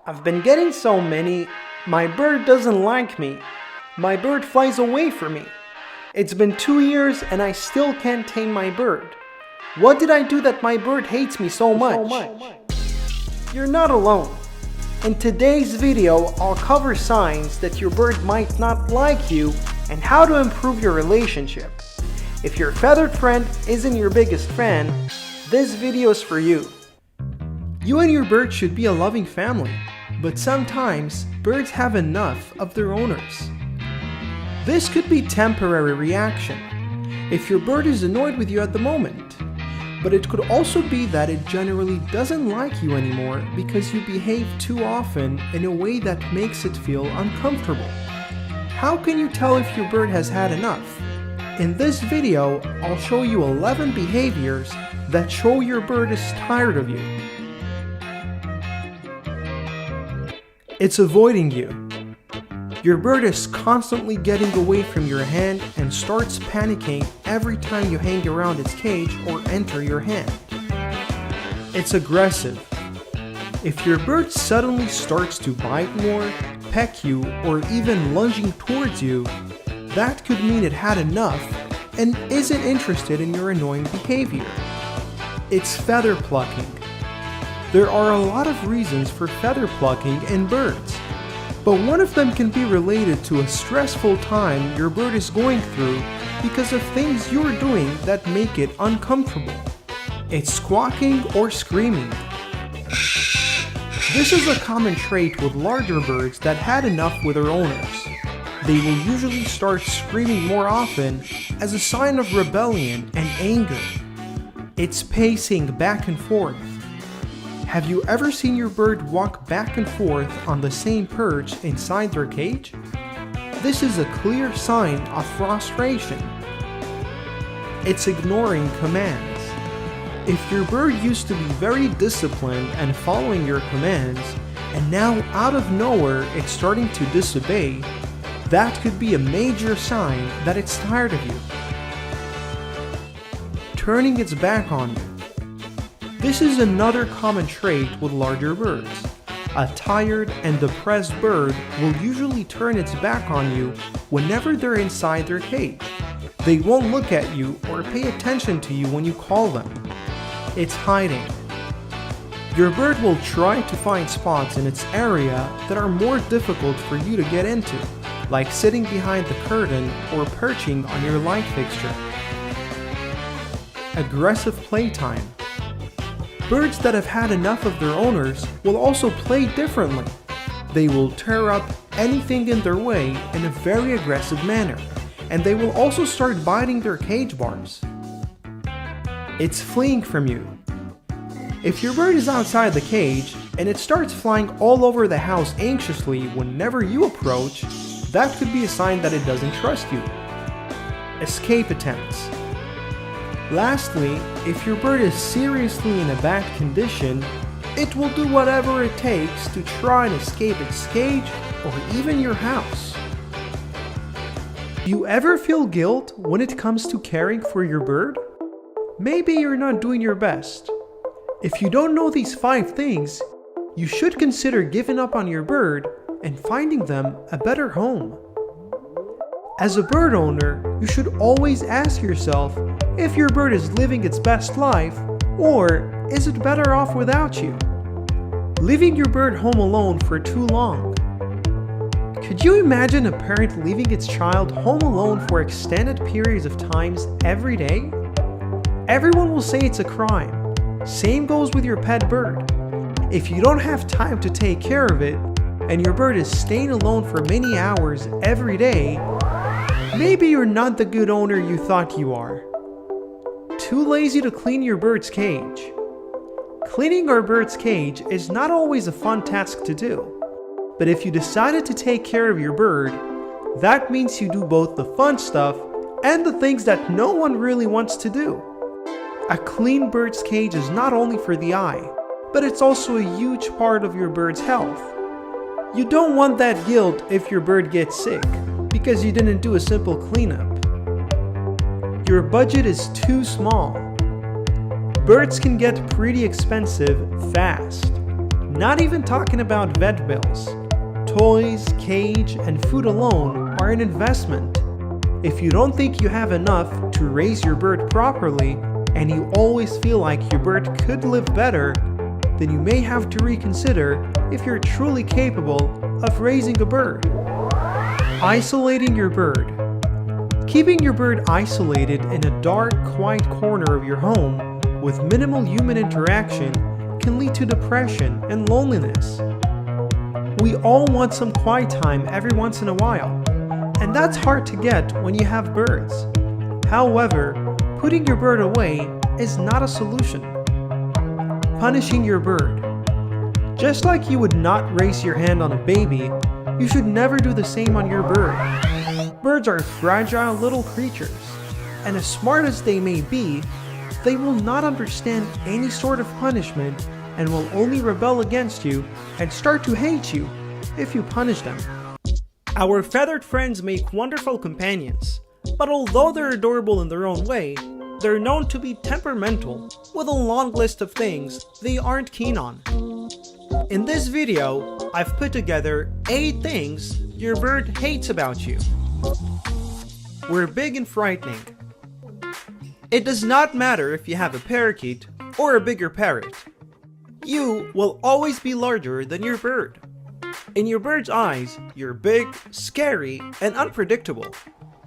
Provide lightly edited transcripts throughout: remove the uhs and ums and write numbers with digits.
I've been getting so many. My bird doesn't like me. My bird flies away from me. It's been 2 years and I still can't tame my bird. What did I do that my bird hates me so much? You're not alone. In today's video, I'll cover signs that your bird might not like you and how to improve your relationship. If your feathered friend isn't your biggest fan, this video is for you. You and your bird should be a loving family, but sometimes birds have enough of their owners. This could be temporary reaction if your bird is annoyed with you at the moment, but it could also be that it generally doesn't like you anymore because you behave too often in a way that makes it feel uncomfortable. How can you tell if your bird has had enough? In this video, I'll show you 11 behaviors that show your bird is tired of you. It's avoiding you. Your bird is constantly getting away from your hand and starts panicking every time you hang around its cage or enter your hand. It's aggressive. If your bird suddenly starts to bite more, peck you, or even lunging towards you, that could mean it had enough and isn't interested in your annoying behavior. It's feather plucking. There are a lot of reasons for feather plucking in birds, but one of them can be related to a stressful time your bird is going through because of things you're doing that make it uncomfortable. It's squawking or screaming. This is a common trait with larger birds that had enough with their owners. They will usually start screaming more often as a sign of rebellion and anger. It's pacing back and forth. Have you ever seen your bird walk back and forth on the same perch inside their cage? This is a clear sign of frustration. It's ignoring commands. If your bird used to be very disciplined and following your commands, and now out of nowhere it's starting to disobey, that could be a major sign that it's tired of you. Turning its back on you. This is another common trait with larger birds. A tired and depressed bird will usually turn its back on you whenever they're inside their cage. They won't look at you or pay attention to you when you call them. It's hiding. Your bird will try to find spots in its area that are more difficult for you to get into, like sitting behind the curtain or perching on your light fixture. Aggressive playtime. Birds that have had enough of their owners will also play differently. They will tear up anything in their way in a very aggressive manner, and they will also start biting their cage bars. It's fleeing from you. If your bird is outside the cage and it starts flying all over the house anxiously whenever you approach, that could be a sign that it doesn't trust you. Escape attempts. Lastly, if your bird is seriously in a bad condition, it will do whatever it takes to try and escape its cage or even your house. Do you ever feel guilt when it comes to caring for your bird? Maybe you're not doing your best. If you don't know these 5 things, you should consider giving up on your bird and finding them a better home. As a bird owner, you should always ask yourself if your bird is living its best life, or is it better off without you? Leaving your bird home alone for too long. Could you imagine a parent leaving its child home alone for extended periods of times every day? Everyone will say it's a crime. Same goes with your pet bird. If you don't have time to take care of it, and your bird is staying alone for many hours every day, maybe you're not the good owner you thought you are. Too lazy to clean your bird's cage. Cleaning our bird's cage is not always a fun task to do, but if you decided to take care of your bird, that means you do both the fun stuff and the things that no one really wants to do. A clean bird's cage is not only for the eye, but it's also a huge part of your bird's health. You don't want that guilt if your bird gets sick because you didn't do a simple cleanup. Your budget is too small. Birds can get pretty expensive fast. Not even talking about vet bills. Toys, cage, and food alone are an investment. If you don't think you have enough to raise your bird properly, and you always feel like your bird could live better, then you may have to reconsider if you're truly capable of raising a bird. Isolating your bird. Keeping your bird isolated in a dark, quiet corner of your home with minimal human interaction can lead to depression and loneliness. We all want some quiet time every once in a while, and that's hard to get when you have birds. However, putting your bird away is not a solution. Punishing your bird. Just like you would not raise your hand on a baby, you should never do the same on your bird. Birds are fragile little creatures, and as smart as they may be, they will not understand any sort of punishment and will only rebel against you and start to hate you if you punish them. Our feathered friends make wonderful companions, but although they're adorable in their own way, they're known to be temperamental, with a long list of things they aren't keen on. In this video, I've put together 8 things your bird hates about you. We're big and frightening. It does not matter if you have a parakeet or a bigger parrot. You will always be larger than your bird. In your bird's eyes, you're big, scary, and unpredictable.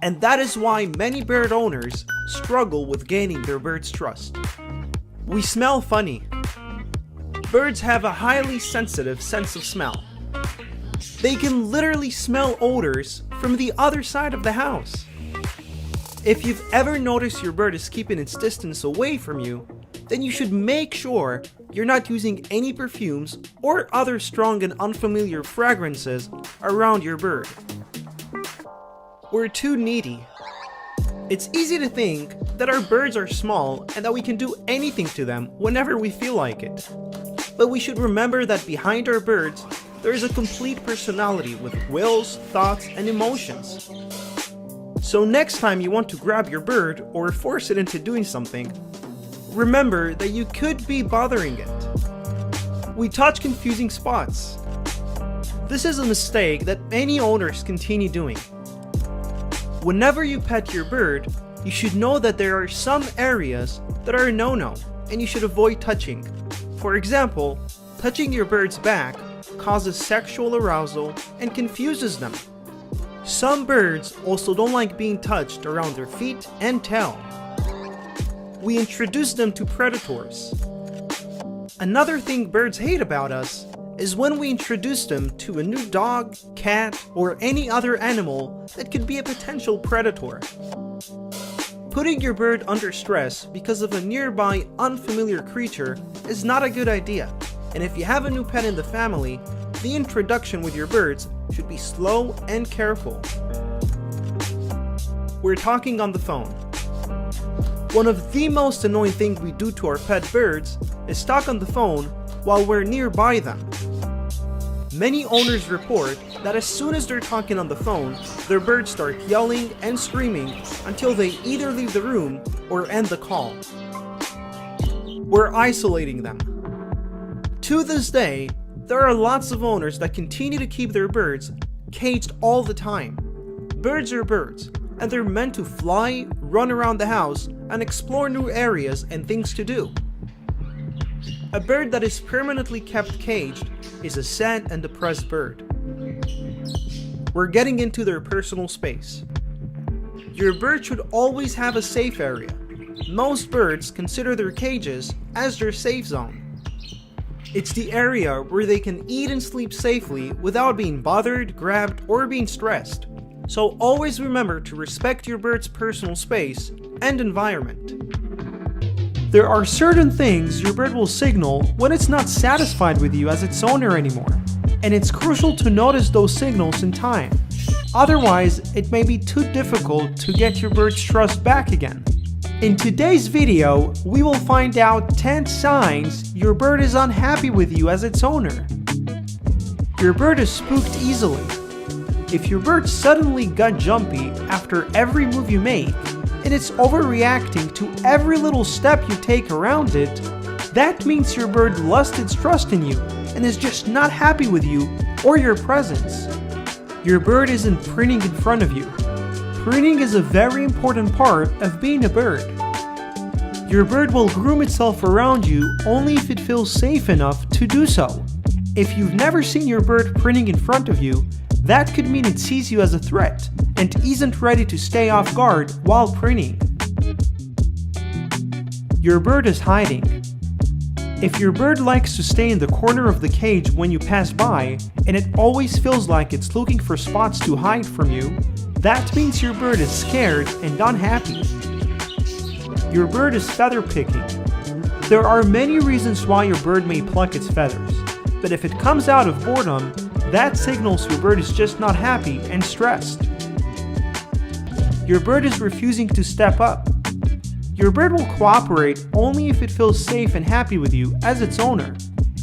And that is why many bird owners struggle with gaining their bird's trust. We smell funny. Birds have a highly sensitive sense of smell. They can literally smell odors from the other side of the house. If you've ever noticed your bird is keeping its distance away from you, then you should make sure you're not using any perfumes or other strong and unfamiliar fragrances around your bird. We're too needy. It's easy to think that our birds are small and that we can do anything to them whenever we feel like it. But we should remember that behind our birds, there is a complete personality with wills, thoughts, and emotions. So next time you want to grab your bird or force it into doing something, remember that you could be bothering it. We touch confusing spots. This is a mistake that many owners continue doing. Whenever you pet your bird, you should know that there are some areas that are a no-no and you should avoid touching. For example, touching your bird's back causes sexual arousal and confuses them. Some birds also don't like being touched around their feet and tail. We introduce them to predators. Another thing birds hate about us is when we introduce them to a new dog, cat, or any other animal that could be a potential predator. Putting your bird under stress because of a nearby unfamiliar creature is not a good idea, and if you have a new pet in the family, the introduction with your birds should be slow and careful. We're talking on the phone. One of the most annoying things we do to our pet birds is talk on the phone while we're nearby them. Many owners report that as soon as they're talking on the phone, their birds start yelling and screaming until they either leave the room or end the call. We're isolating them. To this day, there are lots of owners that continue to keep their birds caged all the time. Birds are birds, and they're meant to fly, run around the house, and explore new areas and things to do. A bird that is permanently kept caged is a sad and depressed bird. We're getting into their personal space. Your bird should always have a safe area. Most birds consider their cages as their safe zone. It's the area where they can eat and sleep safely without being bothered, grabbed, or being stressed. So always remember to respect your bird's personal space and environment. There are certain things your bird will signal when it's not satisfied with you as its owner anymore, and it's crucial to notice those signals in time. Otherwise, it may be too difficult to get your bird's trust back again. In today's video, we will find out 10 signs your bird is unhappy with you as its owner. Your bird is spooked easily. If your bird suddenly got jumpy after every move you make, and it's overreacting to every little step you take around it, that means your bird lost its trust in you and is just not happy with you or your presence. Your bird isn't preening in front of you. Preening is a very important part of being a bird. Your bird will groom itself around you only if it feels safe enough to do so. If you've never seen your bird preening in front of you, that could mean it sees you as a threat and isn't ready to stay off guard while preening. Your bird is hiding. If your bird likes to stay in the corner of the cage when you pass by, and it always feels like it's looking for spots to hide from you, that means your bird is scared and unhappy. Your bird is feather picking. There are many reasons why your bird may pluck its feathers, but if it comes out of boredom, that signals your bird is just not happy and stressed. Your bird is refusing to step up. Your bird will cooperate only if it feels safe and happy with you as its owner.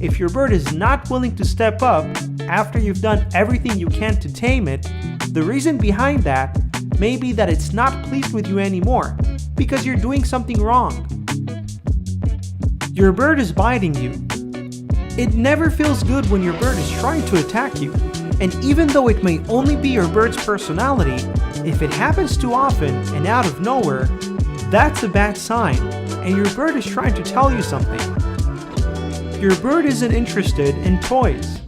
If your bird is not willing to step up after you've done everything you can to tame it, the reason behind that may be that it's not pleased with you anymore because you're doing something wrong. Your bird is biting you. It never feels good when your bird is trying to attack you, and even though it may only be your bird's personality, if it happens too often and out of nowhere, that's a bad sign, and your bird is trying to tell you something. Your bird isn't interested in toys.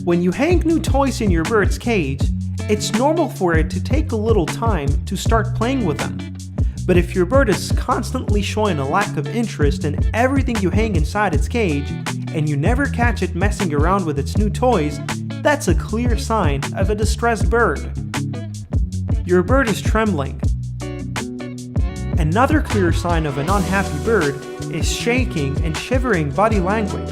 When you hang new toys in your bird's cage, it's normal for it to take a little time to start playing with them. But if your bird is constantly showing a lack of interest in everything you hang inside its cage, and you never catch it messing around with its new toys, that's a clear sign of a distressed bird. Your bird is trembling. Another clear sign of an unhappy bird is shaking and shivering body language.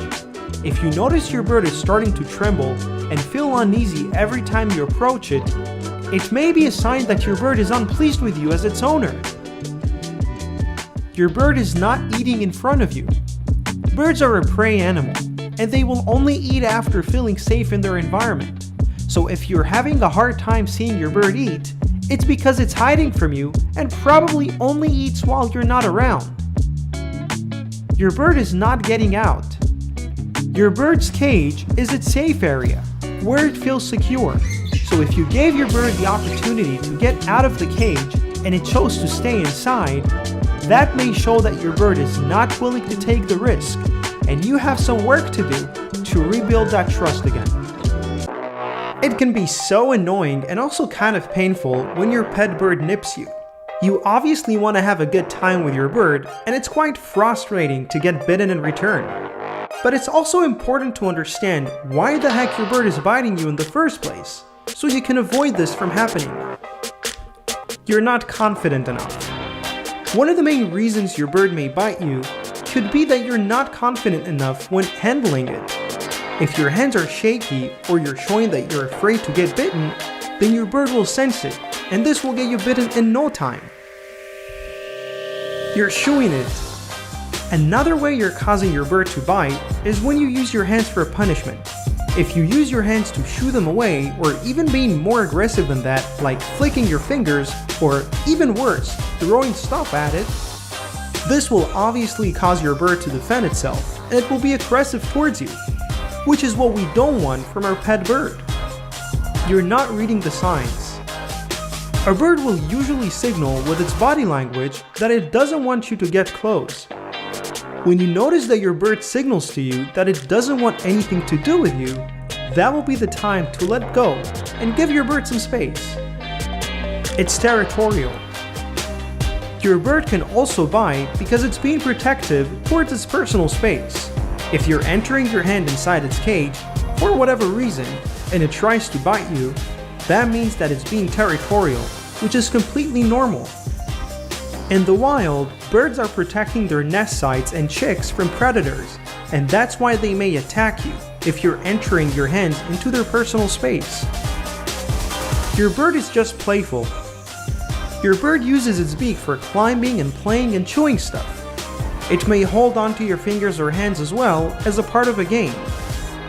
If you notice your bird is starting to tremble and feel uneasy every time you approach it, it may be a sign that your bird is unpleased with you as its owner. Your bird is not eating in front of you. Birds are a prey animal, and they will only eat after feeling safe in their environment. So if you're having a hard time seeing your bird eat, it's because it's hiding from you and probably only eats while you're not around. Your bird is not getting out. Your bird's cage is its safe area, where it feels secure. So if you gave your bird the opportunity to get out of the cage and it chose to stay inside, that may show that your bird is not willing to take the risk, and you have some work to do to rebuild that trust again. It can be so annoying and also kind of painful when your pet bird nips you. You obviously want to have a good time with your bird, and it's quite frustrating to get bitten in return. But it's also important to understand why the heck your bird is biting you in the first place, so you can avoid this from happening. You're not confident enough. One of the main reasons your bird may bite you could be that you're not confident enough when handling it. If your hands are shaky or you're showing that you're afraid to get bitten, then your bird will sense it, and this will get you bitten in no time. You're shooing it. Another way you're causing your bird to bite is when you use your hands for punishment. If you use your hands to shoo them away, or even being more aggressive than that, like flicking your fingers, or even worse, throwing stuff at it, this will obviously cause your bird to defend itself, and it will be aggressive towards you, which is what we don't want from our pet bird. You're not reading the signs. A bird will usually signal with its body language that it doesn't want you to get close. When you notice that your bird signals to you that it doesn't want anything to do with you, that will be the time to let go and give your bird some space. It's territorial. Your bird can also bite because it's being protective towards its personal space. If you're entering your hand inside its cage, for whatever reason, and it tries to bite you, that means that it's being territorial, which is completely normal. In the wild, birds are protecting their nest sites and chicks from predators, and that's why they may attack you if you're entering your hands into their personal space. Your bird is just playful. Your bird uses its beak for climbing and playing and chewing stuff. It may hold onto your fingers or hands as well as a part of a game.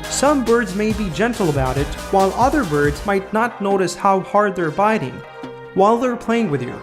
Some birds may be gentle about it, while other birds might not notice how hard they're biting while they're playing with you.